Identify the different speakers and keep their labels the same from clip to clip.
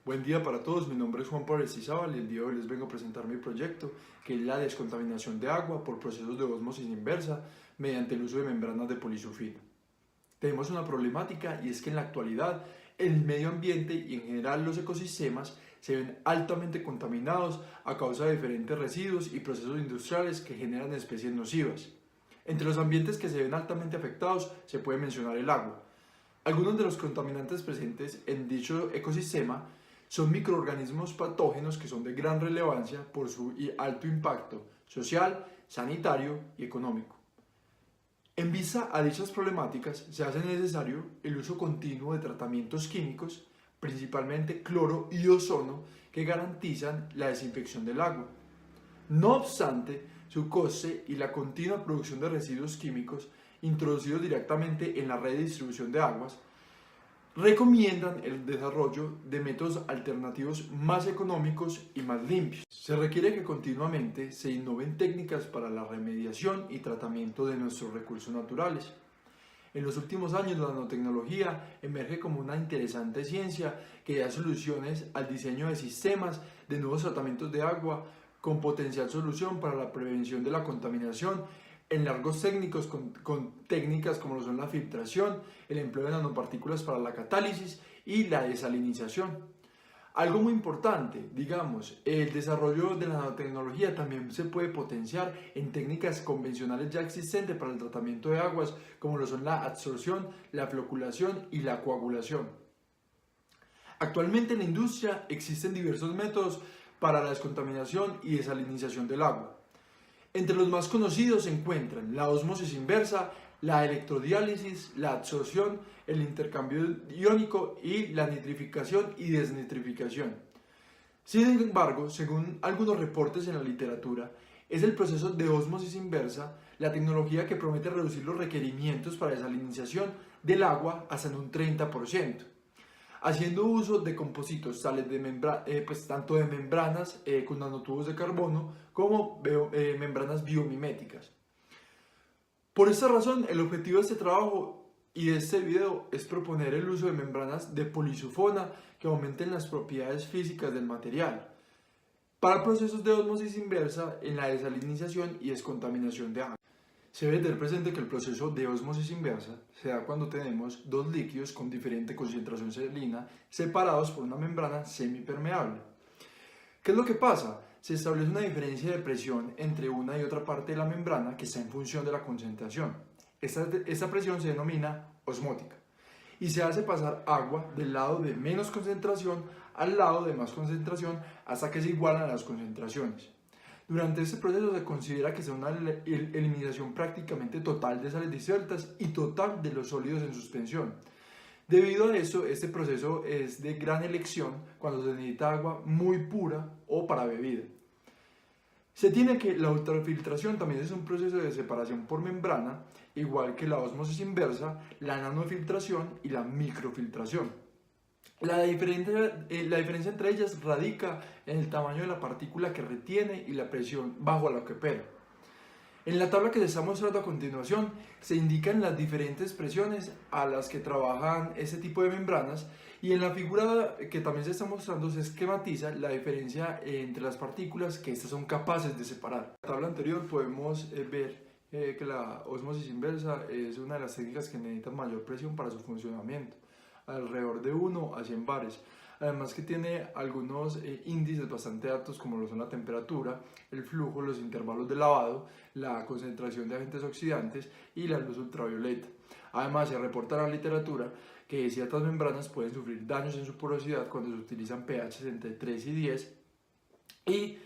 Speaker 1: Buen día para todos, mi nombre es Juan Pablo Aristizábal y el día de hoy les vengo a presentar mi proyecto, que es la descontaminación de agua por procesos de ósmosis inversa mediante el uso de membranas de polisulfito. Tenemos una problemática y es que en la actualidad el medio ambiente y en general los ecosistemas se ven altamente contaminados a causa de diferentes residuos y procesos industriales que generan especies nocivas. Entre los ambientes que se ven altamente afectados se puede mencionar el agua. Algunos de los contaminantes presentes en dicho ecosistema son microorganismos patógenos que son de gran relevancia por su alto impacto social, sanitario y económico. En vista a dichas problemáticas, se hace necesario el uso continuo de tratamientos químicos, principalmente cloro y ozono, que garantizan la desinfección del agua. No obstante, su coste y la continua producción de residuos químicos introducidos directamente en la red de distribución de aguas recomiendan el desarrollo de métodos alternativos más económicos y más limpios. Se requiere que continuamente se innoven técnicas para la remediación y tratamiento de nuestros recursos naturales. En los últimos años la nanotecnología emerge como una interesante ciencia que da soluciones al diseño de sistemas de nuevos tratamientos de agua con potencial solución para la prevención de la contaminación en largos técnicos con técnicas como lo son la filtración, el empleo de nanopartículas para la catálisis y la desalinización. Algo muy importante, digamos, el desarrollo de la nanotecnología también se puede potenciar en técnicas convencionales ya existentes para el tratamiento de aguas, como lo son la adsorción, la floculación y la coagulación. Actualmente en la industria existen diversos métodos para la descontaminación y desalinización del agua. Entre los más conocidos se encuentran la ósmosis inversa, la electrodiálisis, la adsorción, el intercambio iónico y la nitrificación y desnitrificación. Sin embargo, según algunos reportes en la literatura, es el proceso de ósmosis inversa la tecnología que promete reducir los requerimientos para desalinización del agua hasta en un 30%. Haciendo uso de compositos tales de tanto de membranas con nanotubos de carbono como membranas biomiméticas. Por esta razón, el objetivo de este trabajo y de este video es proponer el uso de membranas de polisulfona que aumenten las propiedades físicas del material para procesos de ósmosis inversa en la desalinización y descontaminación de agua. Se debe tener presente que el proceso de ósmosis inversa se da cuando tenemos dos líquidos con diferente concentración salina separados por una membrana semipermeable. ¿Qué es lo que pasa? Se establece una diferencia de presión entre una y otra parte de la membrana que está en función de la concentración. Esta presión se denomina osmótica y se hace pasar agua del lado de menos concentración al lado de más concentración hasta que se igualan las concentraciones. Durante este proceso se considera que es una eliminación prácticamente total de sales disueltas y total de los sólidos en suspensión. Debido a eso, este proceso es de gran elección cuando se necesita agua muy pura o para bebida. Se tiene que la ultrafiltración también es un proceso de separación por membrana, igual que la ósmosis inversa, la nanofiltración y la microfiltración. La diferencia entre ellas radica en el tamaño de la partícula que retiene y la presión bajo la que opera. En la tabla que se está mostrando a continuación se indican las diferentes presiones a las que trabajan este tipo de membranas y en la figura que también se está mostrando se esquematiza la diferencia entre las partículas que estas son capaces de separar. En la tabla anterior podemos ver que la ósmosis inversa es una de las técnicas que necesitan mayor presión para su funcionamiento, alrededor de 1 a 100 bares. Además que tiene algunos índices bastante altos como lo son la temperatura, el flujo, los intervalos de lavado, la concentración de agentes oxidantes y la luz ultravioleta. Además se reporta en la literatura que ciertas membranas pueden sufrir daños en su porosidad cuando se utilizan pHs entre 3 y 10 y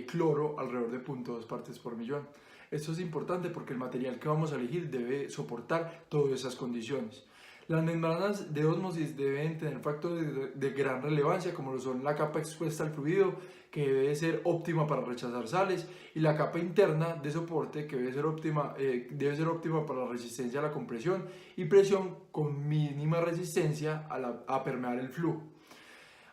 Speaker 1: cloro alrededor de 0.2 partes por millón. Esto es importante porque el material que vamos a elegir debe soportar todas esas condiciones. Las membranas de ósmosis deben tener factores de gran relevancia como lo son la capa expuesta al fluido que debe ser óptima para rechazar sales y la capa interna de soporte que debe ser óptima para la resistencia a la compresión y presión con mínima resistencia a permear el flujo.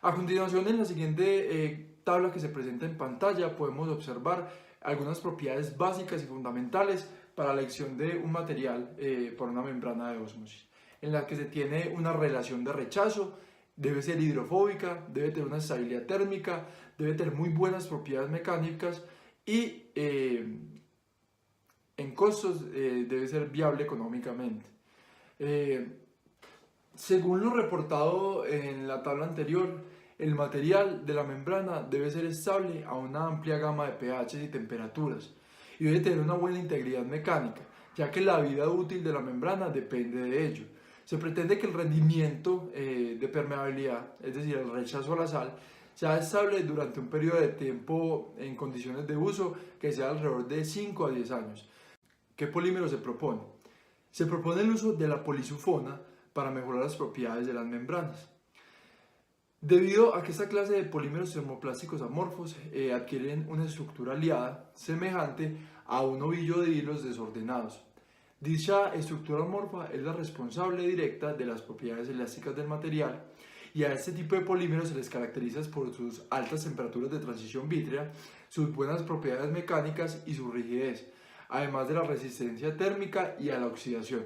Speaker 1: A continuación, en la siguiente tabla que se presenta en pantalla podemos observar algunas propiedades básicas y fundamentales para la elección de un material para una membrana de ósmosis, en la que se tiene una relación de rechazo debe ser hidrofóbica, debe tener una estabilidad térmica, debe tener muy buenas propiedades mecánicas y en costos debe ser viable económicamente. Según lo reportado en la tabla anterior, el material de la membrana debe ser estable a una amplia gama de pH y temperaturas y debe tener una buena integridad mecánica, ya que la vida útil de la membrana depende de ello. Se pretende que el rendimiento de permeabilidad, es decir, el rechazo a la sal, sea estable durante un periodo de tiempo en condiciones de uso que sea alrededor de 5 a 10 años. ¿Qué polímero se propone? Se propone el uso de la polisulfona para mejorar las propiedades de las membranas. Debido a que esta clase de polímeros termoplásticos amorfos adquieren una estructura aliada semejante a un ovillo de hilos desordenados. Dicha estructura amorfa es la responsable directa de las propiedades elásticas del material y a este tipo de polímeros se les caracteriza por sus altas temperaturas de transición vítrea, sus buenas propiedades mecánicas y su rigidez, además de la resistencia térmica y a la oxidación.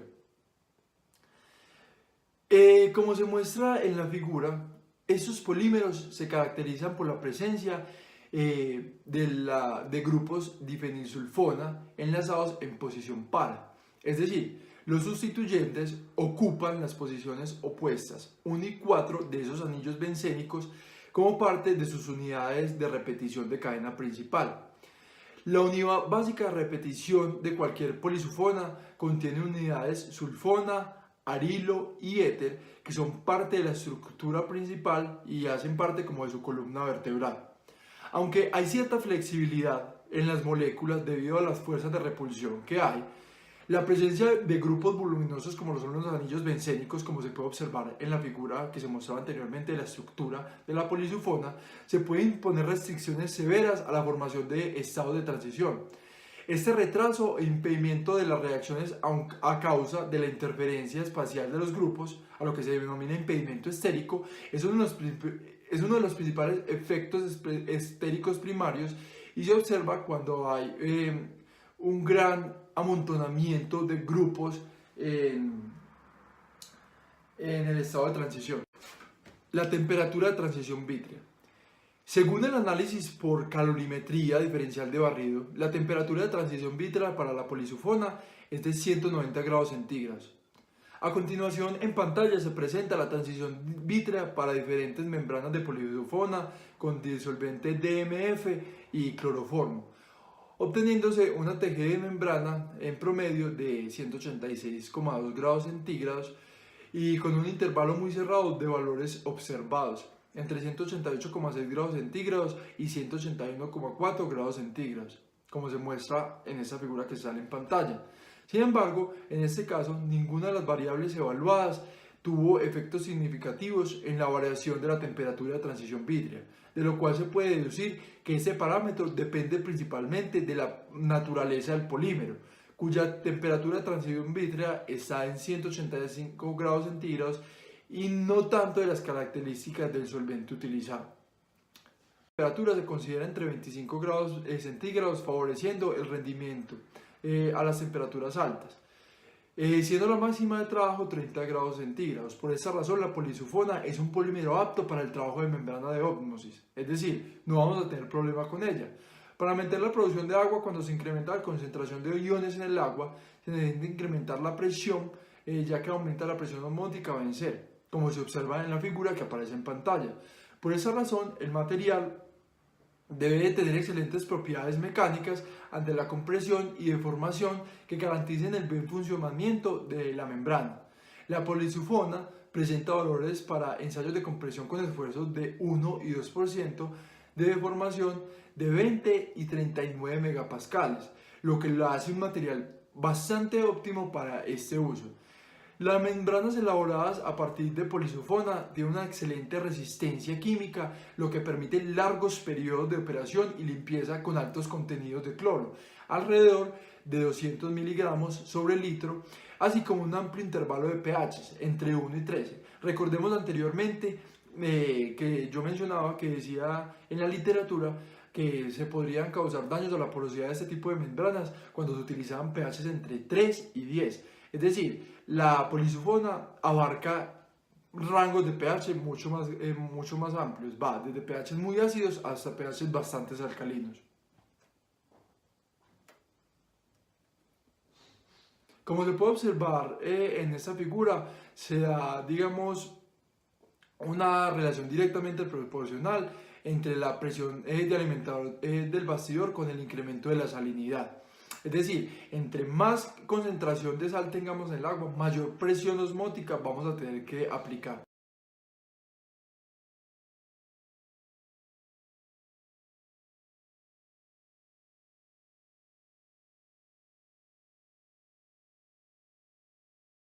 Speaker 1: Como se muestra en la figura, estos polímeros se caracterizan por la presencia de grupos difenilsulfona enlazados en posición par. Es decir, los sustituyentes ocupan las posiciones opuestas 1 y 4 de esos anillos bencénicos como parte de sus unidades de repetición de cadena principal. La unidad básica de repetición de cualquier polisulfona contiene unidades sulfona, arilo y éter que son parte de la estructura principal y hacen parte como de su columna vertebral. Aunque hay cierta flexibilidad en las moléculas debido a las fuerzas de repulsión que hay, la presencia de grupos voluminosos como son los anillos bencénicos, como se puede observar en la figura que se mostraba anteriormente de la estructura de la polisulfona, se pueden imponer restricciones severas a la formación de estados de transición. Este retraso e impedimento de las reacciones a causa de la interferencia espacial de los grupos, a lo que se denomina impedimento estérico, es uno de los principales efectos estéricos primarios y se observa cuando hay un gran amontonamiento de grupos en el estado de transición. La temperatura de transición vítrea. Según el análisis por calorimetría diferencial de barrido, la temperatura de transición vítrea para la polisulfona es de 190 grados centígrados. A continuación, en pantalla se presenta la transición vítrea para diferentes membranas de polisulfona con disolvente DMF y cloroformo, obteniéndose una TG de membrana en promedio de 186,2 grados centígrados y con un intervalo muy cerrado de valores observados, entre 188,6 grados centígrados y 181,4 grados centígrados, como se muestra en esta figura que sale en pantalla. Sin embargo, en este caso, ninguna de las variables evaluadas tuvo efectos significativos en la variación de la temperatura de transición vítrea, de lo cual se puede deducir que este parámetro depende principalmente de la naturaleza del polímero, cuya temperatura de transición vítrea está en 185 grados centígrados y no tanto de las características del solvente utilizado. La temperatura se considera entre 25 grados centígrados, favoreciendo el rendimiento a las temperaturas altas, siendo la máxima de trabajo 30 grados centígrados. Por esta razón, la polisulfona es un polímero apto para el trabajo de membrana de ósmosis, es decir, no vamos a tener problema con ella. Para aumentar la producción de agua, cuando se incrementa la concentración de iones en el agua, se necesita incrementar la presión, ya que aumenta la presión osmótica a vencer, como se observa en la figura que aparece en pantalla. Por esa razón, el material debe tener excelentes propiedades mecánicas ante la compresión y deformación que garanticen el buen funcionamiento de la membrana. La polisulfona presenta valores para ensayos de compresión con esfuerzos de 1 y 2%, de deformación de 20 y 39 megapascales, lo que lo hace un material bastante óptimo para este uso. Las membranas elaboradas a partir de polisulfona tienen una excelente resistencia química, lo que permite largos periodos de operación y limpieza con altos contenidos de cloro, alrededor de 200 miligramos sobre litro, así como un amplio intervalo de pH entre 1 y 13. Recordemos anteriormente que yo mencionaba que decía en la literatura que se podrían causar daños a la porosidad de este tipo de membranas cuando se utilizaban pHs entre 3 y 10. Es decir, la polisulfona abarca rangos de pH mucho más amplios, va desde pH muy ácidos hasta pH bastante alcalinos. Como se puede observar en esta figura, se da, digamos, una relación directamente proporcional entre la presión de alimentador del bastidor con el incremento de la salinidad. Es decir, entre más concentración de sal tengamos en el agua, mayor presión osmótica vamos a tener que aplicar.